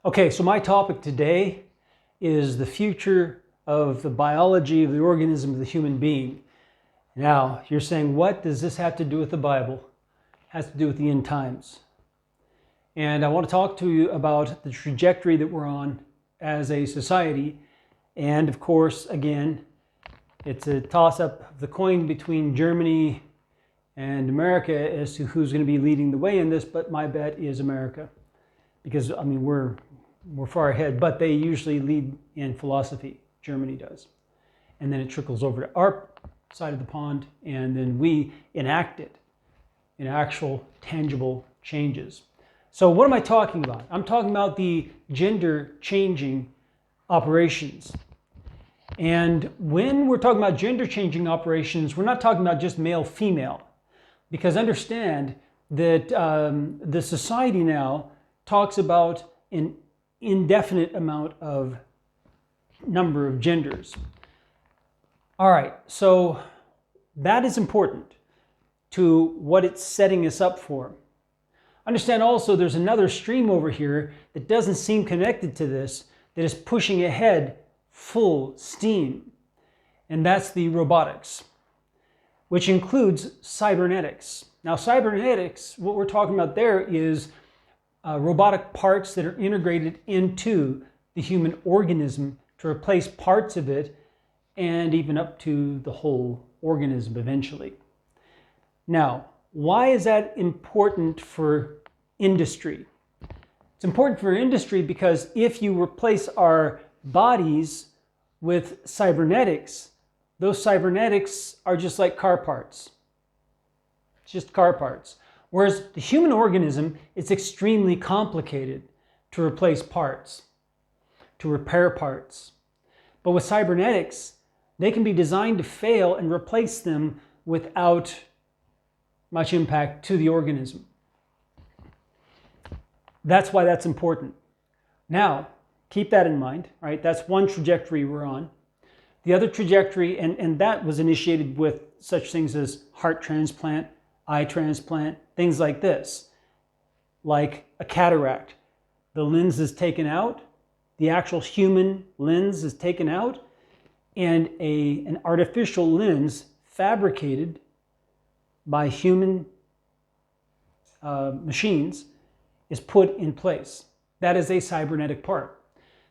Okay, so my topic today is the future of the biology of the organism of the human being. Now, you're saying, what does this have to do with the Bible? It has to do with the end times. And I want to talk to you about the trajectory that we're on as a society. And of course, again, it's a toss-up of the coin between Germany and America as to who's going to be leading the way in this, but my bet is America. Because, I mean, we're far ahead, but they usually lead in philosophy. Germany does. And then it trickles over to our side of the pond, and then we enact it in actual, tangible changes. So what am I talking about? I'm talking about the gender-changing operations. And when we're talking about gender-changing operations, we're not talking about just male-female. Because understand that the society now talks about an indefinite amount of number of genders. All right, so that is important to what it's setting us up for. Understand also there's another stream over here that doesn't seem connected to this, that is pushing ahead full steam, and that's the robotics, which includes cybernetics. Now, cybernetics, what we're talking about there is robotic parts that are integrated into the human organism to replace parts of it and even up to the whole organism eventually. Now, why is that important for industry? It's important for industry because if you replace our bodies with cybernetics, those cybernetics are just like car parts. It's just car parts. Whereas the human organism is extremely complicated to replace parts, to repair parts. But with cybernetics, they can be designed to fail and replace them without much impact to the organism. That's why that's important. Now, keep that in mind, right? That's one trajectory we're on. The other trajectory, and that was initiated with such things as heart transplant, eye transplant, things like this, like a cataract. The lens is taken out, the actual human lens is taken out, and an artificial lens fabricated by human machines is put in place. That is a cybernetic part.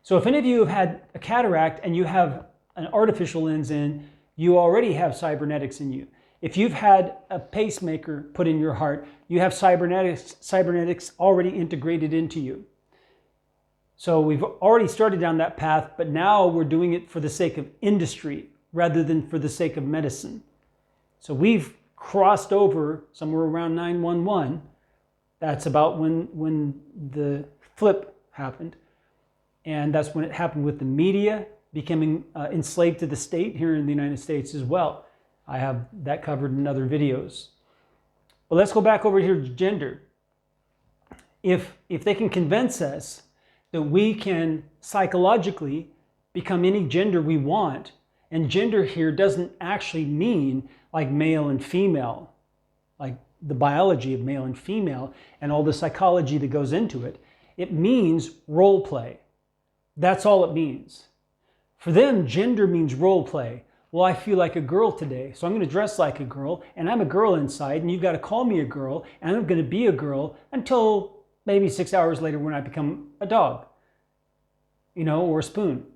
So if any of you have had a cataract and you have an artificial lens in, you already have cybernetics in you. If you've had a pacemaker put in your heart, you have cybernetics already integrated into you. So we've already started down that path, but now we're doing it for the sake of industry rather than for the sake of medicine. So we've crossed over somewhere around 911. That's about when the flip happened. And that's when it happened with the media becoming enslaved to the state here in the United States as well. I have that covered in other videos. But let's go back over here to gender. If they can convince us that we can psychologically become any gender we want, and gender here doesn't actually mean like male and female, like the biology of male and female and all the psychology that goes into it. It means role play. That's all it means. For them, gender means role play. Well, I feel like a girl today, so I'm going to dress like a girl, and I'm a girl inside, and you've got to call me a girl, and I'm going to be a girl until maybe 6 hours later when I become a dog, or a spoon.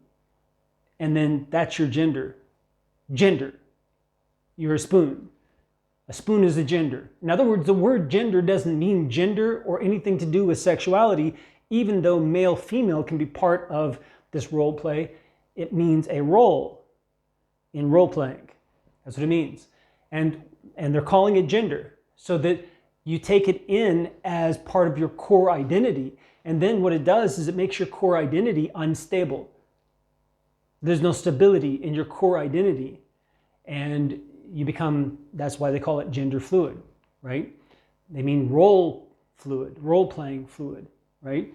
And then that's your gender. Gender. You're a spoon. A spoon is a gender. In other words, the word gender doesn't mean gender or anything to do with sexuality, even though male-female can be part of this role play. It means a role in role-playing. That's what it means. And they're calling it gender so that you take it in as part of your core identity. And then what it does is it makes your core identity unstable. There's no stability in your core identity. And you become, that's why they call it gender fluid, right? They mean role fluid, role-playing fluid, right?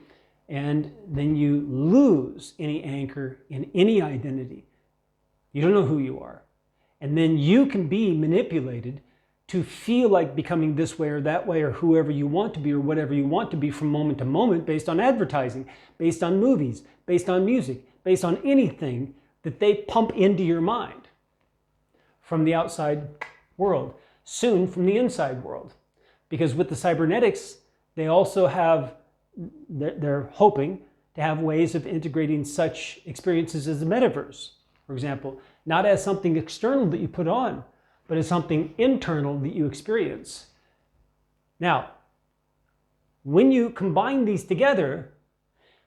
And then you lose any anchor in any identity. You don't know who you are. And then you can be manipulated to feel like becoming this way or that way or whoever you want to be or whatever you want to be from moment to moment based on advertising, based on movies, based on music, based on anything that they pump into your mind from the outside world, soon from the inside world. Because with the cybernetics, they also have, they're hoping to have ways of integrating such experiences as the metaverse, for example, not as something external that you put on, but as something internal that you experience. Now, when you combine these together,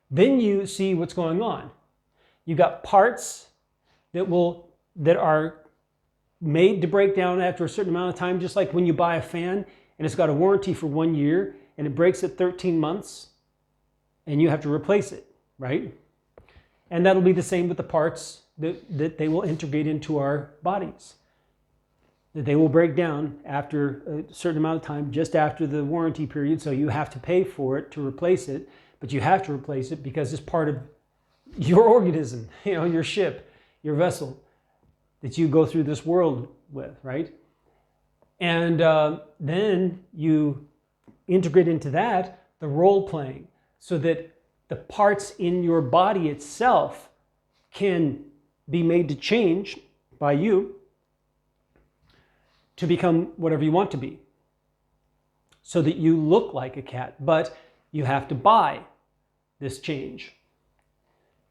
then you see what's going on. You got parts that are made to break down after a certain amount of time, just like when you buy a fan and it's got a warranty for 1 year and it breaks at 13 months and you have to replace it, right? And that'll be the same with the parts that they will integrate into our bodies. That they will break down after a certain amount of time, just after the warranty period, so you have to pay for it to replace it, but you have to replace it because it's part of your organism, your ship, your vessel that you go through this world with, right? And then you integrate into that the role playing so that the parts in your body itself can be made to change by you to become whatever you want to be, so that you look like a cat, but you have to buy this change.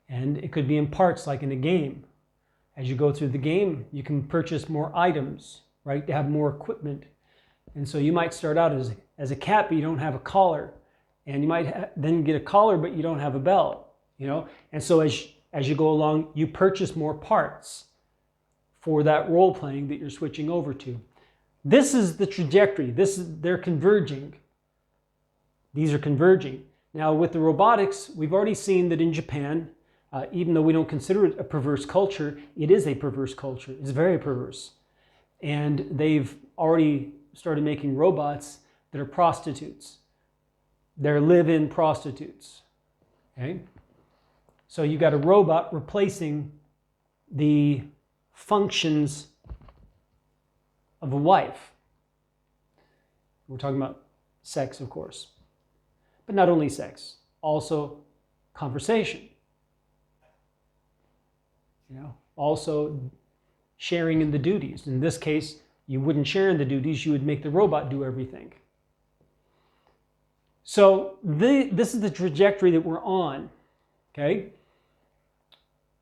And it could be in parts, like in a game. As you go through the game, you can purchase more items, right, to have more equipment. And so you might start out as a cat, but you don't have a collar. And you might then get a collar, but you don't have a belt, And so as you go along, you purchase more parts for that role playing that you're switching over to. This is the trajectory. They're converging. These are converging. Now with the robotics, we've already seen that in Japan, even though we don't consider it a perverse culture, it is a perverse culture. It's very perverse. And they've already started making robots that are prostitutes. They're live-in prostitutes. Okay? So you've got a robot replacing the functions of a wife. We're talking about sex, of course. But not only sex, also conversation. Also sharing in the duties. In this case, you wouldn't share in the duties, you would make the robot do everything. So this is the trajectory that we're on, okay?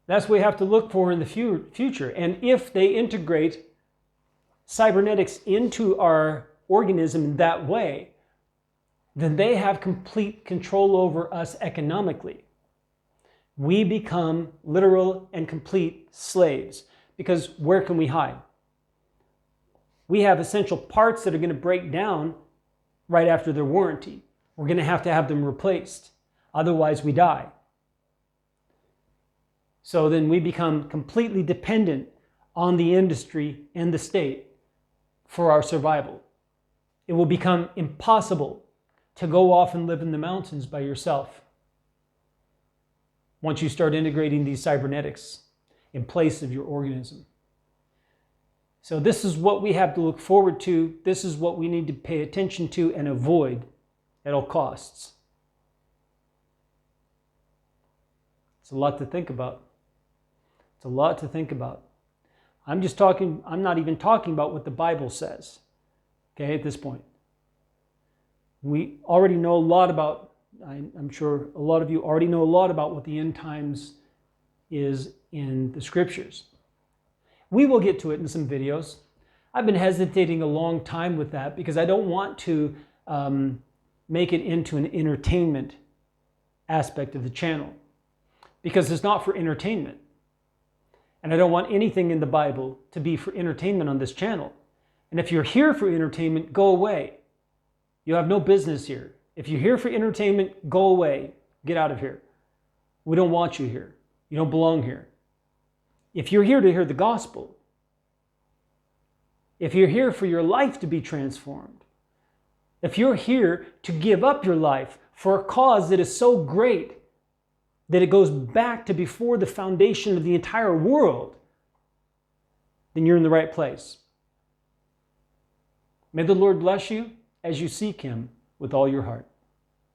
That's what we have to look for in the future. And if they integrate cybernetics into our organism in that way, then they have complete control over us economically. We become literal and complete slaves, because where can we hide? We have essential parts that are going to break down right after their warranty. We're going to have them replaced. Otherwise, we die. So then we become completely dependent on the industry and the state for our survival. It will become impossible to go off and live in the mountains by yourself once you start integrating these cybernetics in place of your organism. So this is what we have to look forward to. This is what we need to pay attention to and avoid at all costs. It's a lot to think about. It's a lot to think about. I'm not even talking about what the Bible says, okay, at this point. We already know a lot about, I'm sure a lot of you already know a lot about what the end times is in the scriptures. We will get to it in some videos. I've been hesitating a long time with that because I don't want to make it into an entertainment aspect of the channel, because it's not for entertainment. And I don't want anything in the Bible to be for entertainment on this channel. And if you're here for entertainment, go away. You have no business here. If you're here for entertainment, go away. Get out of here. We don't want you here. You don't belong here. If you're here to hear the gospel, if you're here for your life to be transformed, if you're here to give up your life for a cause that is so great that it goes back to before the foundation of the entire world, then you're in the right place. May the Lord bless you as you seek Him with all your heart.